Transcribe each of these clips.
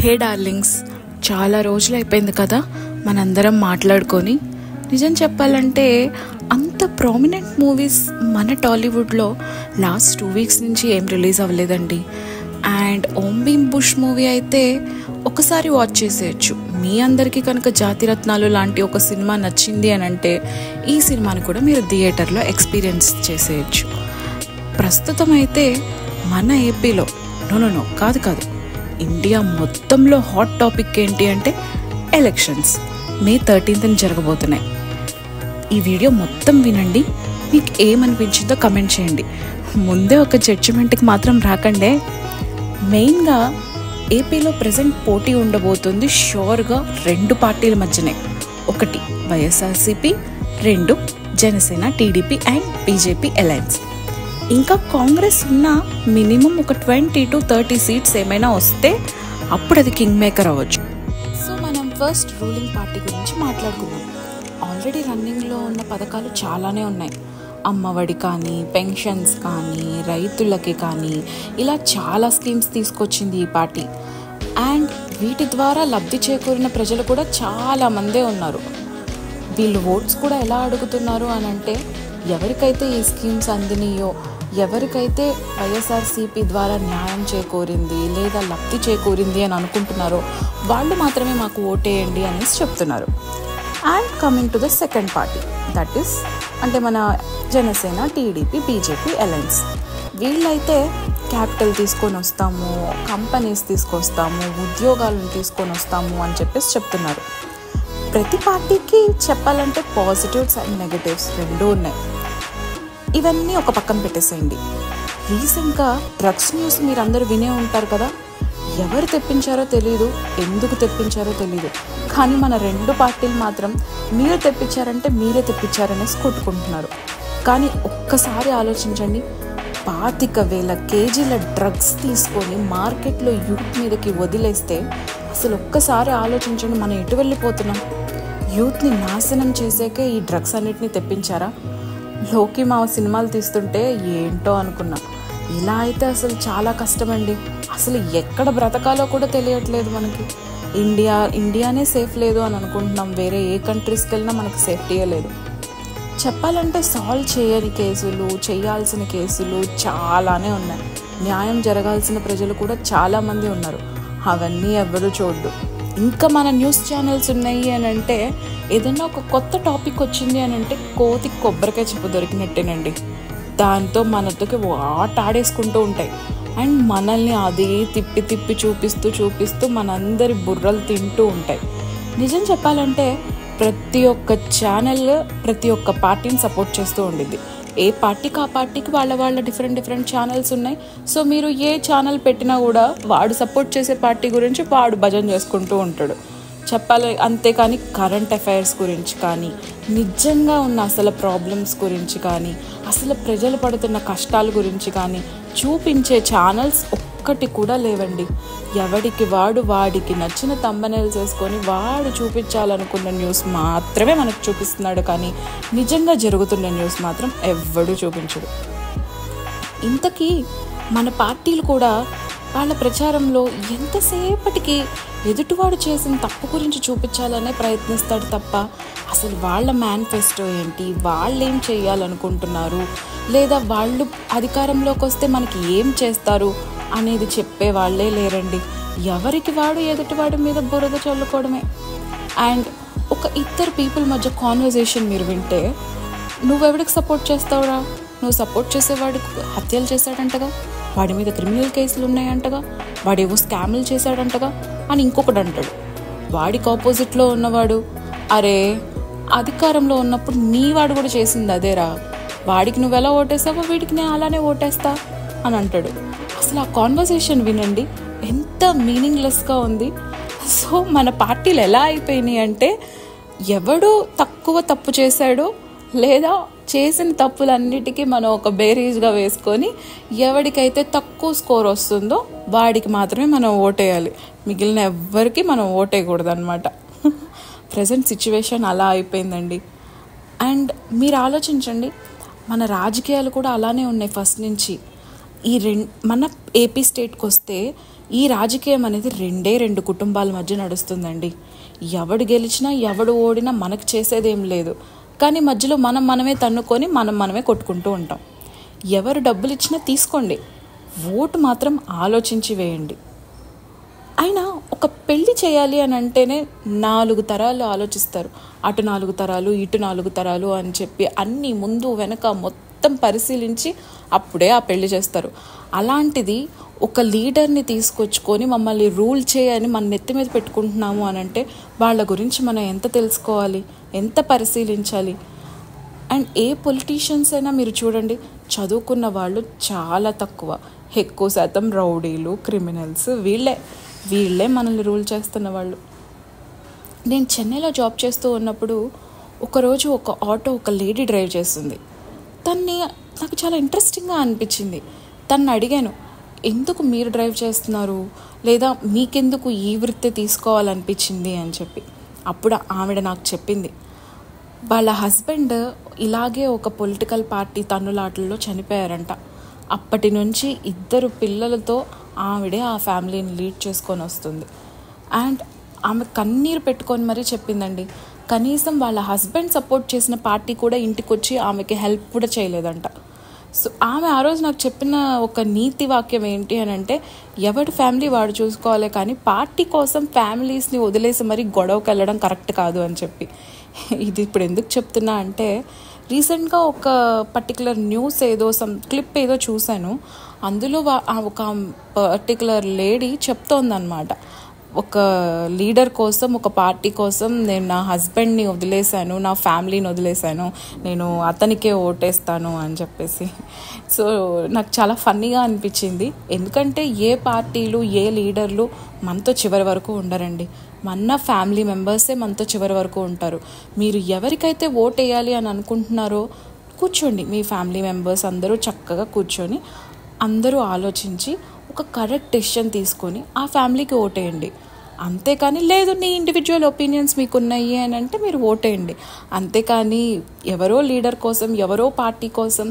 హే darlings, చాలా రోజులు అయిపోయింది కదా మనందరం మాట్లాడుకొని. నిజం చెప్పాలంటే అంత ప్రామినెంట్ మూవీస్ మన టాలీవుడ్లో లాస్ట్ 2 వీక్స్ నుంచి ఏం రిలీజ్ అవ్వలేదండి. అండ్ ఓం భీమ్ బుష్ మూవీ అయితే ఒకసారి వాచ్ చేసేయచ్చు. మీ అందరికీ కనుక జాతిరత్నాలు లాంటి ఒక సినిమా నచ్చింది అని అంటే ఈ సినిమాని కూడా మీరు థియేటర్లో ఎక్స్పీరియన్స్ చేసేయచ్చు. ప్రస్తుతం అయితే మన ఏపీలో నో కాదు ఇండియా మొత్తంలో హాట్ టాపిక్ ఏంటి అంటే ఎలక్షన్స్ మే 13th జరగబోతున్నాయి. ఈ వీడియో మొత్తం వినండి, మీకు ఏమనిపించిందో కమెంట్ చేయండి. ముందే ఒక జడ్జిమెంట్కి మాత్రం రాకండే. మెయిన్గా ఏపీలో ప్రజెంట్ పోటీ ఉండబోతుంది షూర్గా 2 పార్టీల మధ్యనే. 1 YSRCP, 2 Janasena TDP and BJP alliance. ఇంకా కాంగ్రెస్ ఉన్న మినిమం ఒక 20 to 30 సీట్స్ ఏమైనా వస్తే అప్పుడు అది కింగ్ మేకర్ అవ్వచ్చు. సో మనం ఫస్ట్ రూలింగ్ పార్టీ గురించి మాట్లాడుకుందాం. ఆల్రెడీ రన్నింగ్లో ఉన్న పథకాలు చాలానే ఉన్నాయి. అమ్మఒడి కానీ, పెన్షన్స్ కానీ, రైతులకి కానీ, ఇలా చాలా స్కీమ్స్ తీసుకొచ్చింది ఈ పార్టీ. అండ్ వీటి ద్వారా లబ్ధి చేకూరిన ప్రజలు కూడా చాలామందే ఉన్నారు. వీళ్ళు ఓట్స్ కూడా ఎలా అడుగుతున్నారు అని అంటే, ఎవరికైతే ఈ స్కీమ్స్ అందినాయో, ఎవరికైతే వైఎస్ఆర్సీపీ ద్వారా న్యాయం చేకూరింది లేదా లబ్ధి చేకూరింది అని అనుకుంటున్నారో వాళ్ళు మాత్రమే మాకు ఓటేయండి అనేసి చెప్తున్నారు. And coming to the second party, that is అంటే మన జనసేన టీడీపీ బీజేపీ అలయన్స్. వీళ్ళైతే క్యాపిటల్ తీసుకొని వస్తాము, కంపెనీస్ తీసుకొస్తాము, ఉద్యోగాలను తీసుకొని వస్తాము అని చెప్పేసి చెప్తున్నారు. ప్రతి పార్టీకి చెప్పాలంటే పాజిటివ్స్ అండ్ నెగటివ్స్ 2 ఉన్నాయి. ఇవన్నీ ఒక పక్కన పెట్టేసేయండి. రీసెంట్గా డ్రగ్స్ న్యూస్ మీరు అందరూ వినే ఉంటారు కదా. ఎవరు తెప్పించారో తెలీదు, ఎందుకు తెప్పించారో తెలీదు, కానీ మన 2 పార్టీలు మాత్రం మీరు తెప్పించారంటే మీరే తెప్పించారనేసి కొట్టుకుంటున్నారు. కానీ ఒక్కసారి ఆలోచించండి, 25,000 కేజీల డ్రగ్స్ తీసుకొని మార్కెట్లో యూత్ మీదకి వదిలేస్తే అసలు ఒక్కసారి ఆలోచించండి, మనం ఎటు వెళ్ళిపోతున్నాం. యూత్ని నాశనం చేసాకే ఈ డ్రగ్స్ అన్నిటిని తెప్పించారా? లోకి మా సినిమాలు తీస్తుంటే ఏంటో అనుకున్నా. ఇలా అయితే అసలు చాలా కష్టమండి. అసలు ఎక్కడ బ్రతకాలో కూడా తెలియట్లేదు మనకి. ఇండియానే సేఫ్ లేదు అని అనుకుంటున్నాం. వేరే ఏ కంట్రీస్కి వెళ్ళినా మనకు సేఫ్టీయే లేదు. చెప్పాలంటే సాల్వ్ చేయని కేసులు, చేయాల్సిన కేసులు చాలానే ఉన్నాయి. న్యాయం జరగాల్సిన ప్రజలు కూడా చాలామంది ఉన్నారు. అవన్నీ ఎవరు చూడ్డు. ఇంకా మన న్యూస్ ఛానల్స్ ఉన్నాయి అని అంటే ఏదన్నా ఒక కొత్త టాపిక్ వచ్చింది అని అంటే కోతికి కొబ్బరికాయ చెప్పు దొరికినట్టేనండి. దాంతో మనతోకి ఆట ఆడేసుకుంటూ ఉంటాయి. అండ్ మనల్ని అదే తిప్పి చూపిస్తూ మనందరి బుర్రలు తింటూ ఉంటాయి. నిజం చెప్పాలంటే ప్రతి ఒక్క ఛానల్ ప్రతి ఒక్క పార్టీని సపోర్ట్ చేస్తూ ఉండిద్ది. ఏ పార్టీకి ఆ పార్టీకి వాళ్ళ డిఫరెంట్ ఛానల్స్ ఉన్నాయి. సో మీరు ఏ ఛానల్ పెట్టినా కూడా వాడు సపోర్ట్ చేసే పార్టీ గురించి వాడు భజన చేసుకుంటూ ఉంటాడు. చెప్పాలి అంతేకాని కరెంట్ అఫైర్స్ గురించి కానీ, నిజంగా ఉన్న అసలు ప్రాబ్లమ్స్ గురించి కానీ, అసలు ప్రజలు పడుతున్న కష్టాల గురించి కానీ చూపించే ఛానల్స్ ఒక్కటి కూడా లేవండి. ఎవడికి వాడికి నచ్చిన థంబ్నెయిల్స్ వేసుకొని వాడు చూపించాలనుకున్న న్యూస్ మాత్రమే మనకు చూపిస్తున్నాడు, కానీ నిజంగా జరుగుతున్న న్యూస్ మాత్రం ఎవ్వడూ చూపించడు. ఇంతకీ మన పార్టీలు కూడా వాళ్ళ ప్రచారంలో ఎంతసేపటికి ఎదుటివాడు చేసిన తప్పు గురించి చూపించాలనే ప్రయత్నిస్తాడు తప్ప అసలు వాళ్ళ మేనిఫెస్టో ఏంటి, వాళ్ళు ఏం చేయాలనుకుంటున్నారు, లేదా వాళ్ళు అధికారంలోకి వస్తే మనకి ఏం చేస్తారు అనేది చెప్పే వాళ్ళే లేరండి. ఎవరికి వాడు ఎదుటివాడి మీద బురద చల్లుకోవడమే. అండ్ ఒక ఇద్దరు పీపుల్ మధ్య కాన్వర్జేషన్ మీరు వింటే, నువ్వెవడికి సపోర్ట్ చేస్తావురా, నువ్వు సపోర్ట్ చేసేవాడికి హత్యలు చేశాడంటగా, వాడి మీద క్రిమినల్ కేసులు ఉన్నాయంటగా, వాడేవో స్కామ్లు చేశాడంటగా అని ఇంకొకటి అంటాడు. వాడికి ఆపోజిట్లో ఉన్నవాడు, అరే అధికారంలో ఉన్నప్పుడు నీ వాడు కూడా చేసింది అదేరా, వాడికి నువ్వు ఎలా ఓటేస్తావో వీడికి నేను అలానే ఓటేస్తా అని అంటాడు. అసలు ఆ కాన్వర్సేషన్ వినండి, ఎంత మీనింగ్లెస్గా ఉంది. సో మన పార్టీలు ఎలా అయిపోయినాయి అంటే, ఎవడు తక్కువ తప్పు చేశాడో లేదా చేసిన తప్పులన్నిటికీ మనం ఒక బేరీజ్గా వేసుకొని ఎవడికైతే తక్కువ స్కోర్ వస్తుందో వాడికి మాత్రమే మనం ఓటేయాలి, మిగిలిన ఎవ్వరికి మనం ఓటేయకూడదు అనమాట. ప్రజెంట్ సిచ్యువేషన్ అలా అయిపోయిందండి. అండ్ మీరు ఆలోచించండి, మన రాజకీయాలు కూడా అలానే ఉన్నాయి ఫస్ట్ నుంచి. మన ఏపీ స్టేట్కి వస్తే ఈ రాజకీయం అనేది రెండు కుటుంబాల మధ్య నడుస్తుందండి. ఎవడు గెలిచినా ఎవడు ఓడినా మనకు చేసేదేం లేదు, కానీ మధ్యలో మనమే తన్నుకొని మనమే కొట్టుకుంటూ ఉంటాం. ఎవరు డబ్బులు ఇచ్చినా తీసుకోండి, ఓటు మాత్రం ఆలోచించి వేయండి. అయినా ఒక పెళ్ళి చేయాలి అని అంటేనే 4 తరాలు ఆలోచిస్తారు. అటు 4 తరాలు ఇటు 4 తరాలు అని చెప్పి అన్నీ ముందు వెనక మొత్తం పరిశీలించి అప్పుడే ఆ పెళ్లి చేస్తారు. అలాంటిది ఒక లీడర్ని తీసుకొచ్చుకొని మమ్మల్ని రూల్ చేయని మన నెత్తి మీద పెట్టుకుంటున్నాము అని అంటే వాళ్ళ గురించి మనం ఎంత తెలుసుకోవాలి, ఎంత పరిశీలించాలి. అండ్ ఏ పొలిటీషియన్స్ అయినా మీరు చూడండి, చదువుకున్న వాళ్ళు చాలా తక్కువ, ఎక్కువ శాతం రౌడీలు, క్రిమినల్స్, వీళ్ళే మనల్ని రూల్ చేస్తున్న వాళ్ళు. నేను చెన్నైలో జాబ్ చేస్తూ ఉన్నప్పుడు ఒకరోజు ఒక ఆటో ఒక లేడీ డ్రైవ్ చేస్తుంది. నాకు చాలా ఇంట్రెస్టింగ్గా అనిపించింది. తను అడిగాను, ఎందుకు మీరు డ్రైవ్ చేస్తున్నారు, లేదా మీకెందుకు ఈ వృత్తి తీసుకోవాలనిపించింది అని చెప్పి. అప్పుడు ఆవిడ నాకు చెప్పింది, వాళ్ళ హస్బెండ్ ఇలాగే ఒక పొలిటికల్ పార్టీ తన్నులాటల్లో చనిపోయారంట. అప్పటి నుంచి 2 పిల్లలతో ఆవిడే ఆ ఫ్యామిలీని లీడ్ చేసుకొని వస్తుంది. అండ్ ఆమె కన్నీరు పెట్టుకొని మరీ చెప్పిందండి, కనీసం వాళ్ళ హస్బెండ్ సపోర్ట్ చేసిన పార్టీ కూడా ఇంటికి వచ్చి ఆమెకి హెల్ప్ కూడా చేయలేదంట. సో ఆమె ఆ రోజు నాకు చెప్పిన ఒక నీతి వాక్యం ఏంటి అని అంటే, ఎవరి ఫ్యామిలీ వాడు చూసుకోవాలి, కానీ పార్టీ కోసం ఫ్యామిలీస్ని వదిలేసి మరీ గొడవకి వెళ్ళడం కరెక్ట్ కాదు అని చెప్పి. ఇది ఇప్పుడు ఎందుకు చెప్తున్నా అంటే, రీసెంట్గా ఒక పర్టికులర్ న్యూస్ క్లిప్ ఏదో చూశాను. అందులో ఒక పర్టికులర్ లేడీ చెప్తోందన్నమాట, ఒక లీడర్ కోసం, ఒక పార్టీ కోసం నేను నా హస్బెండ్ని వదిలేశాను, నా ఫ్యామిలీని వదిలేశాను, నేను అతనికే ఓటేస్తాను అని చెప్పేసి. సో నాకు చాలా ఫన్నీగా అనిపించింది. ఎందుకంటే ఏ పార్టీలు, ఏ లీడర్లు మనతో చివరి వరకు ఉండరండి. మన ఫ్యామిలీ మెంబర్సే మనతో చివరి వరకు ఉంటారు. మీరు ఎవరికైతే ఓట్ వేయాలి అని అనుకుంటున్నారో కూర్చోండి, మీ ఫ్యామిలీ మెంబర్స్ అందరూ చక్కగా కూర్చొని అందరూ ఆలోచించి ఒక కరెక్ట్ డెసిషన్ తీసుకొని ఆ ఫ్యామిలీకి ఓటేయండి. అంతేకాని లేదు నీ ఇండివిజువల్ ఒపీనియన్స్ మీకు ఉన్నాయి అని అంటే మీరు ఓటేయండి. అంతేకాని ఎవరో లీడర్ కోసం, ఎవరో పార్టీ కోసం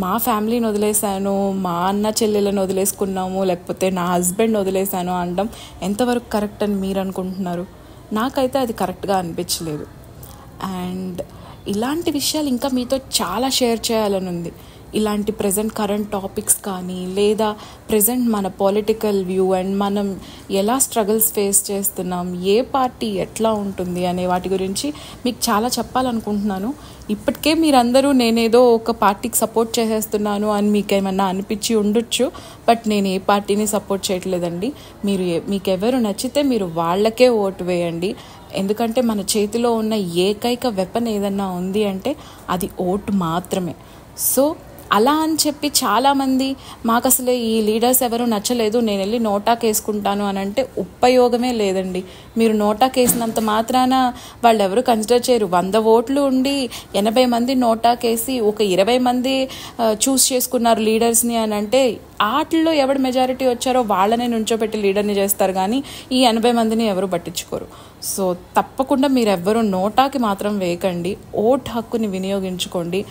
మా ఫ్యామిలీని వదిలేశాను, మా అన్న చెల్లెలను వదిలేసుకున్నాము, లేకపోతే నా హస్బెండ్ వదిలేశాను అనడం ఎంతవరకు కరెక్ట్ అని మీరు అనుకుంటున్నారు? నాకైతే అది కరెక్ట్గా అనిపించలేదు. అండ్ ఇలాంటి విషయాలు ఇంకా మీతో చాలా షేర్ చేయాలని ఉంది. ఇలాంటి కరెంట్ టాపిక్స్ కానీ, లేదా ప్రజెంట్ మన పొలిటికల్ వ్యూ అండ్ మనం ఎలా స్ట్రగుల్స్ ఫేస్ చేస్తున్నాం, ఏ పార్టీ ఎట్లా ఉంటుంది అనే వాటి గురించి మీకు చాలా చెప్పాలనుకుంటున్నాను. ఇప్పటికే మీరందరూ నేనేదో ఒక పార్టీకి సపోర్ట్ చేసేస్తున్నాను అని మీకేమన్నా అనిపించి ఉండొచ్చు. బట్ నేను ఏ పార్టీని సపోర్ట్ చేయట్లేదండి. మీకు ఎవరు నచ్చితే మీరు వాళ్ళకే ఓటు వేయండి. ఎందుకంటే మన చేతిలో ఉన్న ఏకైక వెపన్ ఏదన్నా ఉంది అంటే అది ఓటు మాత్రమే. సో అలా అని చెప్పి చాలామంది మాకు అసలు ఈ లీడర్స్ ఎవరు నచ్చలేదు, నేను వెళ్ళి నోటాకు వేసుకుంటాను అని అంటే ఉపయోగమే లేదండి. మీరు నోటాకు వేసినంత మాత్రాన వాళ్ళు ఎవరు కన్సిడర్ చేయరు. 100 ఓట్లు ఉండి 80 మంది నోటాకేసి ఒక 20 మంది చూస్ చేసుకున్నారు లీడర్స్ని అని అంటే వాటిల్లో ఎవరు మెజారిటీ వచ్చారో వాళ్ళనే నుంచోబెట్టి లీడర్ని చేస్తారు, కానీ ఈ 80 మందిని ఎవరు పట్టించుకోరు. సో తప్పకుండా మీరు ఎవ్వరూ నోటాకి మాత్రం వేయకండి, ఓట్ హక్కుని వినియోగించుకోండి.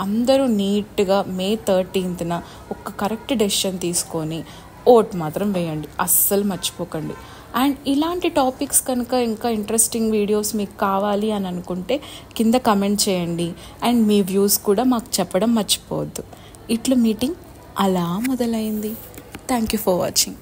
అందరూ నీట్గా May 13న ఒక కరెక్ట్ డెసిషన్ తీసుకొని ఓట్ మాత్రం వేయండి, అస్సలు మర్చిపోకండి. అండ్ ఇలాంటి టాపిక్స్ కనుక ఇంకా ఇంట్రెస్టింగ్ వీడియోస్ మీకు కావాలి అని అనుకుంటే కింద కమెంట్ చేయండి. అండ్ మీ వ్యూస్ కూడా మాకు చెప్పడం మర్చిపోవద్దు. ఇట్లా మీటింగ్ అలా మొదలైంది. Thank you for watching.